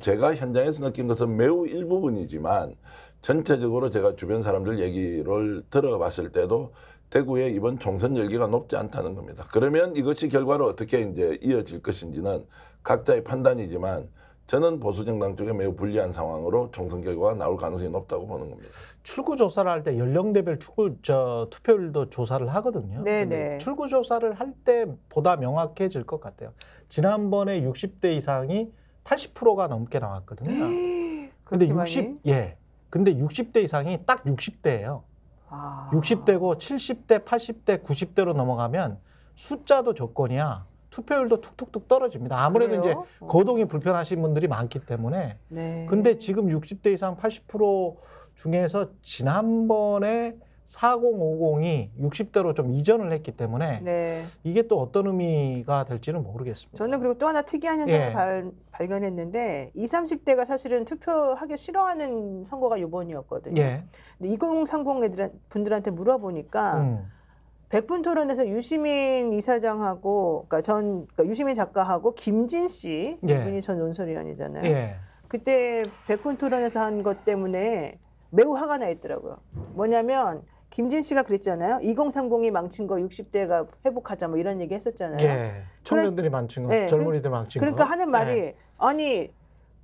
제가 현장에서 느낀 것은 매우 일부분이지만 전체적으로 제가 주변 사람들 얘기를 들어봤을 때도 대구의 이번 총선 열기가 높지 않다는 겁니다. 그러면 이것이 결과로 어떻게 이제 이어질 것인지는 각자의 판단이지만 저는 보수정당 쪽에 매우 불리한 상황으로 총선 결과가 나올 가능성이 높다고 보는 겁니다. 출구 조사를 할 때 연령대별 투표율도 조사를 하거든요. 네네. 출구 조사를 할 때보다 명확해질 것 같아요. 지난번에 60대 이상이 80%가 넘게 나왔거든요. 근데 근데 60대 이상이 딱 60대예요. 60대고 70대, 80대, 90대로 넘어가면 숫자도 조건이야. 투표율도 툭툭툭 떨어집니다. 아무래도 그래요? 이제 거동이 불편하신 분들이 많기 때문에. 네. 근데 지금 60대 이상 80% 중에서 지난번에 4050이 60대로 좀 이전을 했기 때문에 네. 이게 또 어떤 의미가 될지는 모르겠습니다. 저는 그리고 또 하나 특이한 현상을 발견했는데 20, 30대가 사실은 투표하기 싫어하는 선거가 이번이었거든요. 근데 2030 분들한테 물어보니까 100분 토론에서 유시민 이사장하고 그러니까 유시민 작가하고 김진 씨 이분이 전 논설위원이잖아요. 그때 100분 토론에서 한 것 때문에 매우 화가 나 있더라고요. 뭐냐면 김진 씨가 그랬잖아요. 2030이 망친 거 60대가 회복하자 뭐 이런 얘기 했었잖아요. 청년들이 망친 거, 젊은이들 망친 거. 그러니까 하는 말이 아니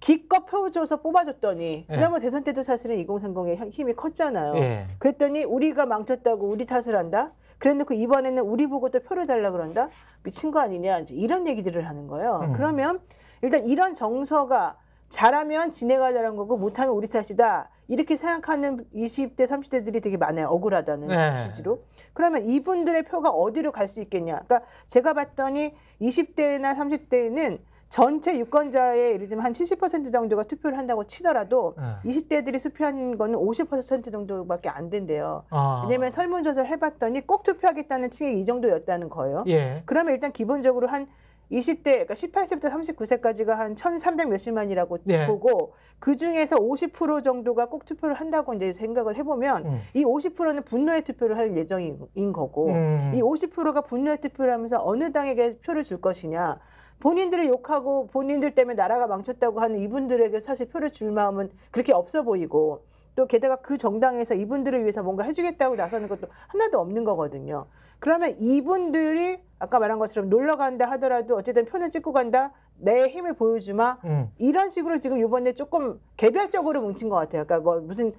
기껏 표줘서 뽑아줬더니 지난번 대선 때도 사실은 2030의 힘이 컸잖아요. 그랬더니 우리가 망쳤다고 우리 탓을 한다. 그래놓고 이번에는 우리 보고 또 표를 달라 그런다. 미친 거 아니냐 이제 이런 얘기들을 하는 거예요. 그러면 일단 이런 정서가 잘하면 지네가 잘한 거고 못하면 우리 탓이다. 이렇게 생각하는 20대, 30대들이 되게 많아요. 억울하다는 취지로. 그러면 이분들의 표가 어디로 갈 수 있겠냐. 그러니까 제가 봤더니 20대나 30대는 전체 유권자의 예를 들면 한 70% 정도가 투표를 한다고 치더라도 20대들이 투표한 거는 50% 정도밖에 안 된대요. 왜냐면 설문조사를 해봤더니 꼭 투표하겠다는 층이 이 정도였다는 거예요. 그러면 일단 기본적으로 한 20대, 그러니까 18세부터 39세까지가 한 1,300 몇십만이라고 보고 그 중에서 50% 정도가 꼭 투표를 한다고 이제 생각을 해보면 이 50%는 분노의 투표를 할 예정인 거고 이 50%가 분노의 투표를 하면서 어느 당에게 표를 줄 것이냐. 본인들을 욕하고 본인들 때문에 나라가 망쳤다고 하는 이분들에게 사실 표를 줄 마음은 그렇게 없어 보이고 또 게다가 그 정당에서 이분들을 위해서 뭔가 해주겠다고 나서는 것도 하나도 없는 거거든요. 그러면 이분들이 아까 말한 것처럼 놀러 간다 하더라도 어쨌든 표는 찍고 간다. 내 힘을 보여주마. 이런 식으로 지금 이번에 조금 개별적으로 뭉친 것 같아요. 그러니까 뭐 무슨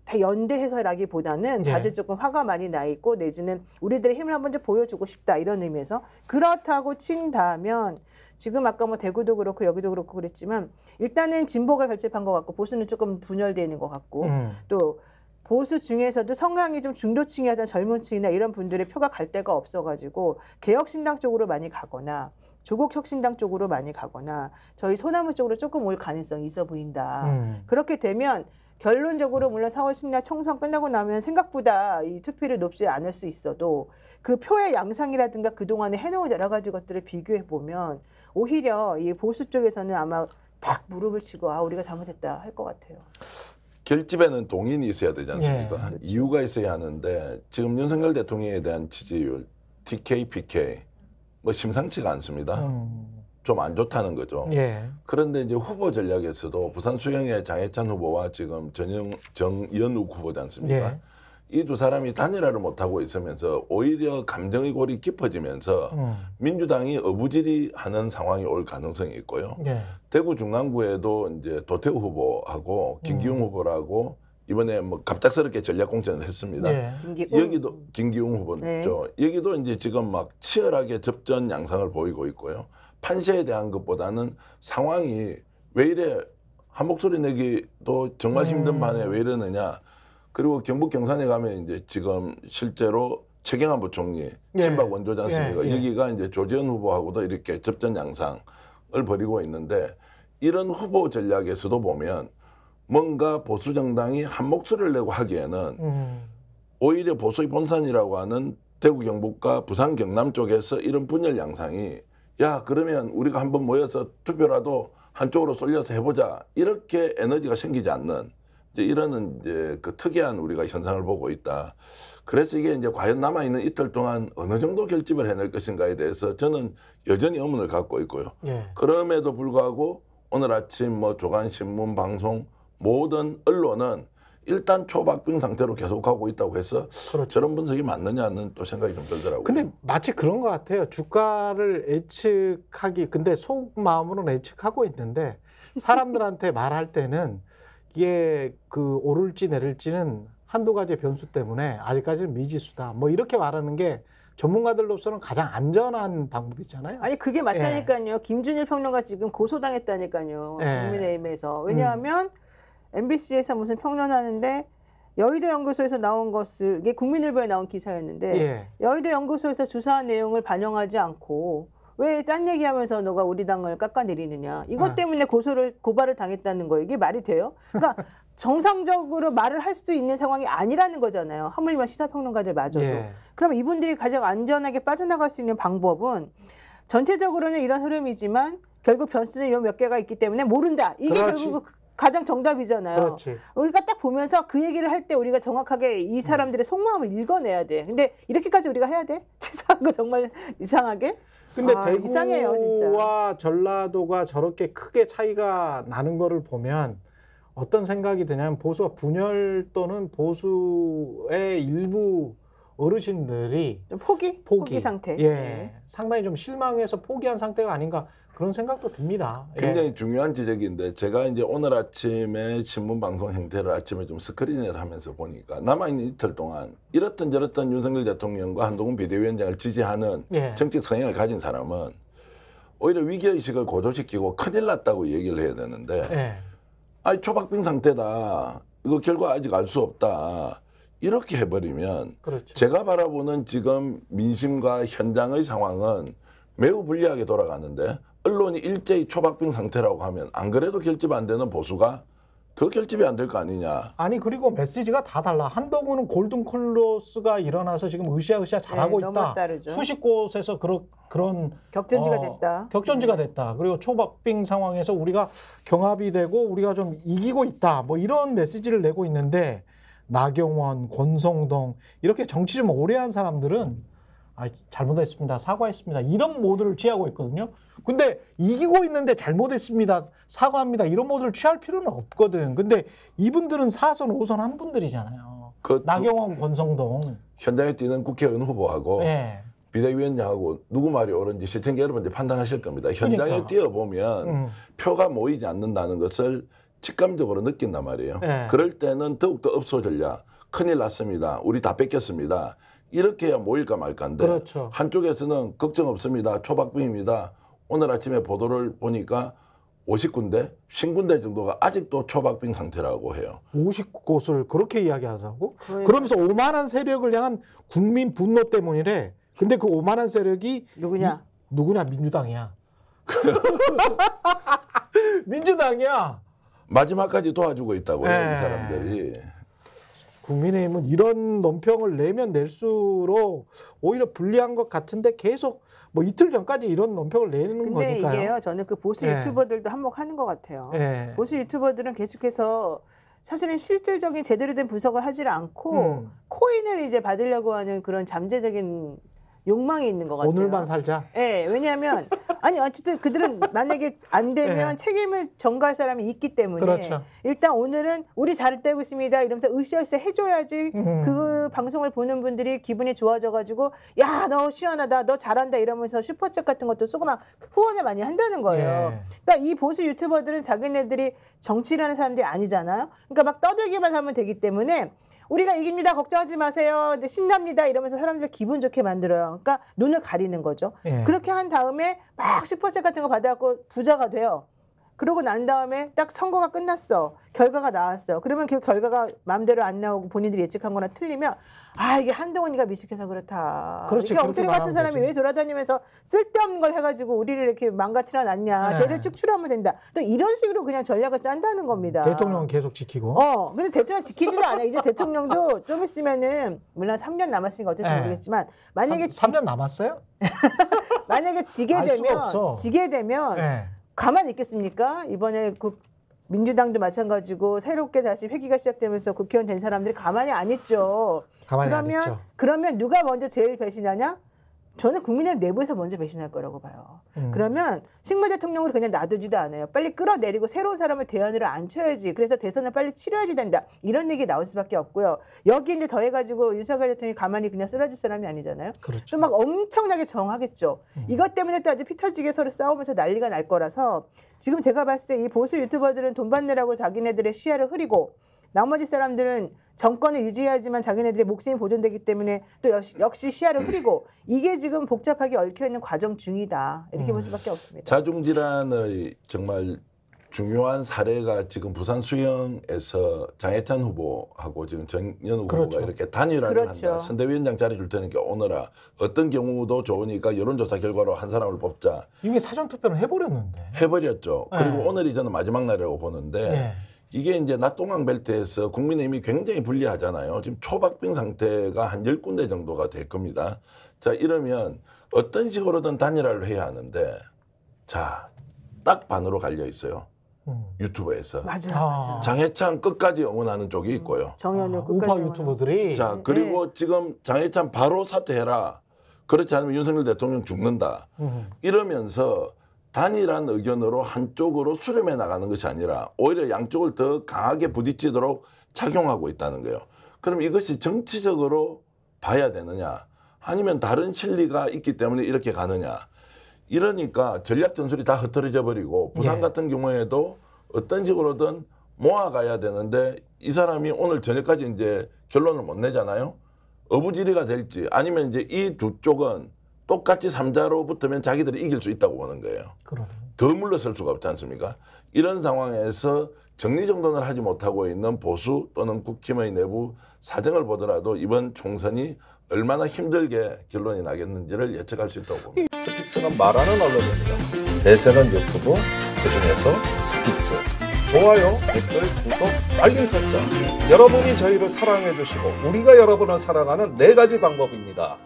다 연대해서라기보다는 다들 조금 화가 많이 나 있고 내지는 우리들의 힘을 한번 좀 보여주고 싶다 이런 의미에서 그렇다고 친다면 지금 아까 뭐 대구도 그렇고 여기도 그렇고 그랬지만 일단은 진보가 결집한 것 같고 보수는 조금 분열되어 있는 것 같고 또 보수 중에서도 성향이 좀 중도층이 하던 젊은 층이나 이런 분들의 표가 갈 데가 없어가지고 개혁신당 쪽으로 많이 가거나 조국혁신당 쪽으로 많이 가거나 저희 소나무 쪽으로 조금 올 가능성이 있어 보인다. 그렇게 되면 결론적으로 물론 4월 10일 총선 끝나고 나면 생각보다 이 투표율이 높지 않을 수 있어도 그 표의 양상이라든가 그동안에 해놓은 여러 가지 것들을 비교해 보면 오히려 이 보수 쪽에서는 아마 딱 무릎을 치고 아 우리가 잘못했다 할 것 같아요. 결집에는 동인이 있어야 되지 않습니까? 그렇죠. 이유가 있어야 하는데 지금 윤석열 대통령에 대한 지지율 TK, PK 뭐 심상치가 않습니다. 좀 안 좋다는 거죠. 그런데 이제 후보 전략에서도 부산 수영의 장해찬 후보와 지금 정연욱 후보지 않습니까? 이 두 사람이 단일화를 못하고 있으면서 오히려 감정의 골이 깊어지면서 민주당이 어부지리하는 상황이 올 가능성이 있고요. 대구 중랑구에도 이제 도태우 후보하고 김기웅 후보라고 이번에 뭐 갑작스럽게 전략공천을 했습니다. 여기도 김기웅 후보죠. 여기도 이제 지금 막 치열하게 접전 양상을 보이고 있고요. 판세에 대한 것보다는 상황이 왜 이래 한 목소리 내기도 정말 힘든 반에 왜 이러느냐. 그리고 경북 경산에 가면 이제 지금 실제로 최경환 부총리 친박 원조지 않습니까? 여기가 이제 조지현 후보하고도 이렇게 접전 양상을 벌이고 있는데 이런 후보 전략에서도 보면 뭔가 보수 정당이 한 목소리를 내고 하기에는 오히려 보수의 본산이라고 하는 대구 경북과 부산 경남 쪽에서 이런 분열 양상이 야 그러면 우리가 한번 모여서 투표라도 한쪽으로 쏠려서 해보자 이렇게 에너지가 생기지 않는 이제 이런 이제 그 특이한 우리가 현상을 보고 있다. 그래서 이게 이제 과연 남아 있는 이틀 동안 어느 정도 결집을 해낼 것인가에 대해서 저는 여전히 의문을 갖고 있고요. 그럼에도 불구하고 오늘 아침 뭐 조간신문, 방송 모든 언론은 일단 초박빙 상태로 계속하고 있다고 해서 그렇죠. 저런 분석이 맞느냐는 또 생각이 좀 들더라고요. 근데 마치 그런 것 같아요. 주가를 예측하기, 근데 속마음으로는 예측하고 있는데 사람들한테 말할 때는 이게 그 오를지 내릴지는 한두 가지 변수 때문에 아직까지는 미지수다. 뭐 이렇게 말하는 게 전문가들로서는 가장 안전한 방법이잖아요. 아니 그게 맞다니까요. 김준일 평론가 지금 고소당했다니까요. 국민의힘에서. 왜냐하면 MBC에서 무슨 평론하는데 여의도 연구소에서 나온 것을, 이게 국민일보에 나온 기사였는데 여의도 연구소에서 조사한 내용을 반영하지 않고 왜 딴 얘기하면서 너가 우리 당을 깎아내리느냐. 이것 때문에 고발을 당했다는 거예요. 이게 말이 돼요? 그러니까 정상적으로 말을 할 수 있는 상황이 아니라는 거잖아요. 하물며 시사평론가들마저도. 그럼 이분들이 가장 안전하게 빠져나갈 수 있는 방법은 전체적으로는 이런 흐름이지만 결국 변수는 요 몇 개가 있기 때문에 모른다. 이게 그렇지. 결국 가장 정답이잖아요. 그렇지. 우리가 딱 보면서 그 얘기를 할 때 우리가 정확하게 이 사람들의 속마음을 읽어내야 돼. 근데 이렇게까지 우리가 해야 돼? 치사하고 정말 이상하게? 근데 이상해요, 진짜. 대구와 전라도가 저렇게 크게 차이가 나는 거를 보면 어떤 생각이 드냐면 보수와 분열 또는 보수의 일부 어르신들이 좀 포기 상태. 상당히 좀 실망해서 포기한 상태가 아닌가 그런 생각도 듭니다. 굉장히 중요한 지적인데 제가 이제 오늘 아침에 신문 방송 행태를 아침에 좀 스크린을 하면서 보니까 남아있는 이틀 동안 이렇든 저렇든 윤석열 대통령과 한동훈 비대위원장을 지지하는 정책 성향을 가진 사람은 오히려 위기의식을 고조시키고 큰일 났다고 얘기를 해야 되는데 아니 초박빙 상태다. 이거 결과 아직 알 수 없다. 이렇게 해버리면 그렇죠. 제가 바라보는 지금 민심과 현장의 상황은 매우 불리하게 돌아가는데 언론이 일제히 초박빙 상태라고 하면 안 그래도 결집 안 되는 보수가 더 결집이 안 될 거 아니냐. 아니 그리고 메시지가 다 달라. 한동훈은 골든클로스가 일어나서 지금 으쌰으쌰 잘하고 있다. 다르죠. 수십 곳에서 그런 격전지가 됐다. 격전지가 됐다. 그리고 초박빙 상황에서 우리가 경합이 되고 우리가 좀 이기고 있다. 뭐 이런 메시지를 내고 있는데 나경원, 권성동 이렇게 정치 좀 오래 한 사람들은 잘못했습니다. 사과했습니다. 이런 모드를 취하고 있거든요. 근데 이기고 있는데 잘못했습니다. 사과합니다. 이런 모드를 취할 필요는 없거든. 근데 이분들은 4선, 5선 한 분들이잖아요. 나경원, 권성동. 현장에 뛰는 국회의원 후보하고 비대위원장하고 누구 말이 옳은지 시청자 여러분들이 판단하실 겁니다. 현장에 뛰어보면 표가 모이지 않는다는 것을 직감적으로 느낀단 말이에요. 그럴 때는 더욱더 업소 전략, 큰일 났습니다. 우리 다 뺏겼습니다. 이렇게 해야 모일까 말까인데 그렇죠. 한쪽에서는 걱정 없습니다. 초박빙입니다. 오늘 아침에 보도를 보니까 50군데, 50군데 정도가 아직도 초박빙 상태라고 해요. 50곳을 그렇게 이야기하더라고? 그러면서 오만한 세력을 향한 국민 분노 때문이래. 근데 그 오만한 세력이 누구냐? 누구냐? 민주당이야. 민주당이야. 마지막까지 도와주고 있다고요, 이 사람들이. 국민의힘은 이런 논평을 내면 낼수록 오히려 불리한 것 같은데 계속 뭐 이틀 전까지 이런 논평을 내는 거니까요. 근데 이게요, 저는 그 보수 유튜버들도 한몫하는 것 같아요. 보수 유튜버들은 계속해서 사실은 실질적인 제대로 된 분석을 하지 않고 코인을 이제 받으려고 하는 그런 잠재적인 욕망이 있는 것 같아요. 오늘만 살자. 왜냐하면 아니 어쨌든 그들은 만약에 안 되면 책임을 전가할 사람이 있기 때문에 그렇죠. 일단 오늘은 우리 잘 되고 있습니다 이러면서 으쌰으쌰 해줘야지 그 방송을 보는 분들이 기분이 좋아져가지고 야 너 시원하다 너 잘한다 이러면서 슈퍼챗 같은 것도 쓰고 막 후원을 많이 한다는 거예요. 그러니까 이 보수 유튜버들은 자기네들이 정치라는 사람들이 아니잖아요. 그러니까 막 떠들기만 하면 되기 때문에 우리가 이깁니다. 걱정하지 마세요. 신납니다. 이러면서 사람들 기분 좋게 만들어요. 그러니까 눈을 가리는 거죠. 그렇게 한 다음에 막 슈퍼챗 같은 거 받아갖고 부자가 돼요. 그러고 난 다음에 딱 선거가 끝났어. 결과가 나왔어. 그러면 그 결과가 마음대로 안 나오고 본인들이 예측한 거나 틀리면 이게 한동훈이가 미식해서 그렇다. 그렇지, 이게 엉터리 같은 사람이 왜 돌아다니면서 쓸데없는 걸 해가지고 우리를 이렇게 망가뜨려 놨냐. 쟤를 축출하면 된다. 또 이런 식으로 그냥 전략을 짠다는 겁니다. 대통령은 계속 지키고. 근데 대통령 지키지도 않아. 이제 대통령도 좀 있으면은 물론 3년 남았으니까 어떨지 모르겠지만 만약에 3년 남았어요? 만약에 지게 되면 가만히 있겠습니까? 이번에 그 민주당도 마찬가지고 새롭게 다시 회기가 시작되면서 국회의원 된 사람들이 가만히 안 있죠. 가만히 안 있죠. 그러면 누가 먼저 제일 배신하냐? 저는 국민의힘 내부에서 먼저 배신할 거라고 봐요. 그러면 식물 대통령으로 그냥 놔두지도 않아요. 빨리 끌어내리고 새로운 사람을 대안으로 앉혀야지. 그래서 대선을 빨리 치러야지 된다. 이런 얘기 나올 수밖에 없고요. 여기 이제 더해가지고 윤석열 대통령이 가만히 그냥 쓰러질 사람이 아니잖아요. 그렇죠. 좀 막 엄청나게 저항하겠죠. 이것 때문에 또 아주 피 터지게 서로 싸우면서 난리가 날 거라서 지금 제가 봤을 때 이 보수 유튜버들은 돈 받느라고 자기네들의 시야를 흐리고 나머지 사람들은 정권을 유지해야지만 자기네들의 목숨이 보존되기 때문에 또 역시 시야를 흐리고 이게 지금 복잡하게 얽혀있는 과정 중이다. 이렇게 볼 수밖에 없습니다. 자중질환의 정말 중요한 사례가 지금 부산 수영에서 장해찬 후보하고 지금 정연 후보가 그렇죠. 이렇게 단일화를 그렇죠. 한다. 선대위원장 자리 줄 테니까 오너라. 어떤 경우도 좋으니까 여론조사 결과로 한 사람을 뽑자. 이미 사전투표는 해버렸는데. 해버렸죠. 그리고 네. 오늘이 저는 마지막 날이라고 보는데 네. 이게 이제 낙동강 벨트에서 국민의힘이 굉장히 불리하잖아요. 지금 초박빙 상태가 한 10군데 정도가 될 겁니다. 자, 이러면 어떤 식으로든 단일화를 해야 하는데 자, 딱 반으로 갈려 있어요. 유튜브에서. 맞아요. 장해찬 끝까지 응원하는 쪽이 있고요. 정연우 끝까지 우파 유튜버들이. 자, 그리고 지금 장해찬 바로 사퇴해라. 그렇지 않으면 윤석열 대통령 죽는다. 이러면서 단일한 의견으로 한쪽으로 수렴해 나가는 것이 아니라 오히려 양쪽을 더 강하게 부딪히도록 작용하고 있다는 거예요. 그럼 이것이 정치적으로 봐야 되느냐 아니면 다른 실리가 있기 때문에 이렇게 가느냐. 이러니까 전략 전술이 다 흩어져 버리고 부산 같은 경우에도 어떤 식으로든 모아가야 되는데 이 사람이 오늘 저녁까지 이제 결론을 못 내잖아요. 어부지리가 될지 아니면 이제 이 두 쪽은 똑같이 3자로 붙으면 자기들이 이길 수 있다고 보는 거예요. 그러네. 더 물러설 수가 없지 않습니까? 이런 상황에서 정리정돈을 하지 못하고 있는 보수 또는 국힘의 내부 사정을 보더라도 이번 총선이 얼마나 힘들게 결론이 나겠는지를 예측할 수 있다고 봅니다. 스픽스는 말하는 언론입니다. 대세는 유튜브, 그중에서 스픽스. 좋아요, 댓글, 구독, 알림 설정. 여러분이 저희를 사랑해 주시고 우리가 여러분을 사랑하는 4가지 방법입니다.